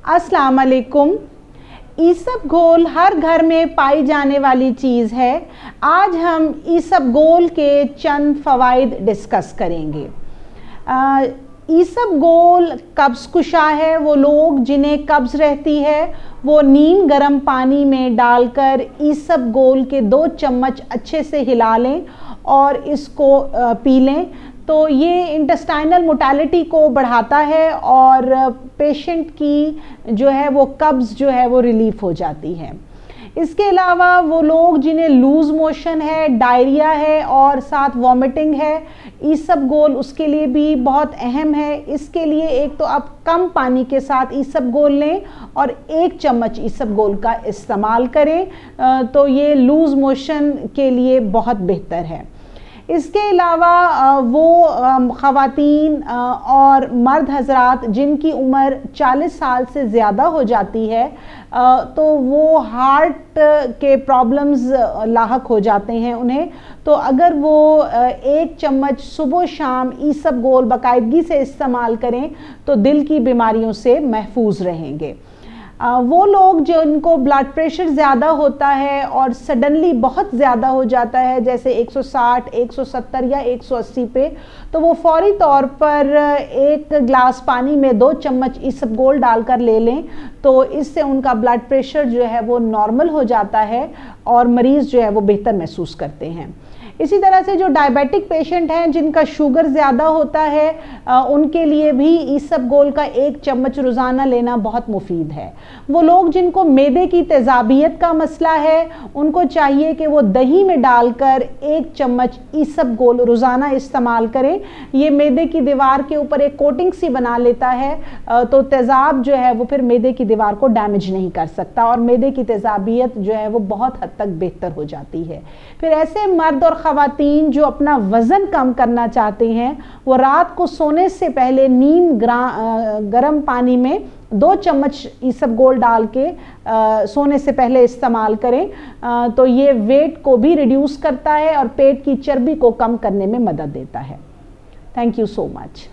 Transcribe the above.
अस्सलाम वालेकुम। ईसबगोल हर घर में पाई जाने वाली चीज़ है। आज हम ईसबगोल के चंद फ़वाइद डिस्कस करेंगे। ईसबगोल कब्ज़ कुशा है। वो लोग जिन्हें कब्ज़ रहती है वो नीम गर्म पानी में डालकर ईसबगोल के 2 चम्मच अच्छे से हिला लें और इसको पी लें तो ये इंटेस्टाइनल मोटालिटी को बढ़ाता है और पेशेंट की जो है वो कब्ज़ जो है वो रिलीफ़ हो जाती है। इसके अलावा वो लोग जिन्हें लूज़ मोशन है, डायरिया है और साथ वॉमिटिंग है, ईसबगोल उसके लिए भी बहुत अहम है। इसके लिए एक तो आप कम पानी के साथ ईसबगोल लें और 1 चम्मच ईसबगोल का इस्तेमाल करें तो ये लूज़ मोशन के लिए बहुत बेहतर है। इसके अलावा वो ख़वातीन और मर्द हज़रात जिनकी उम्र 40 साल से ज़्यादा हो जाती है तो वो हार्ट के प्रॉब्लम्स लाहक हो जाते हैं उन्हें, तो अगर वो 1 चम्मच सुबह शाम ईसबगोल बाकायदगी से इस्तेमाल करें तो दिल की बीमारियों से महफूज रहेंगे। वो लोग जिनको ब्लड प्रेशर ज़्यादा होता है और सडनली बहुत ज़्यादा हो जाता है जैसे 160, 170 या 180 पे, तो वो फौरी तौर पर 1 गिलास पानी में 2 चम्मच ईसबगोल डालकर ले लें तो इससे उनका ब्लड प्रेशर जो है वो नॉर्मल हो जाता है और मरीज़ जो है वो बेहतर महसूस करते हैं। इसी तरह से जो डायबिटिक पेशेंट हैं जिनका शुगर ज़्यादा होता है उनके लिए भी ईसबगोल का 1 चम्मच रोज़ाना लेना बहुत मुफीद है। वो लोग जिनको मैदे की तेज़ाबियत का मसला है उनको चाहिए कि वो दही में डालकर 1 चम्मच ईसबगोल रोज़ाना इस्तेमाल करें। ये मैदे की दीवार के ऊपर एक कोटिंग सी बना लेता है तो तेज़ाब जो है वो फिर मैदे की दीवार को डैमेज नहीं कर सकता और मैदे की तेज़ाबियत जो है वो बहुत हद तक बेहतर हो जाती है। फिर ऐसे मर्द और ख़वातीन जो अपना वज़न कम करना चाहते हैं वो रात को सोने से पहले नीम गर्म पानी में 2 चम्मच ईसबगोल डाल के सोने से पहले इस्तेमाल करें तो ये वेट को भी रिड्यूस करता है और पेट की चर्बी को कम करने में मदद देता है। Thank you so much.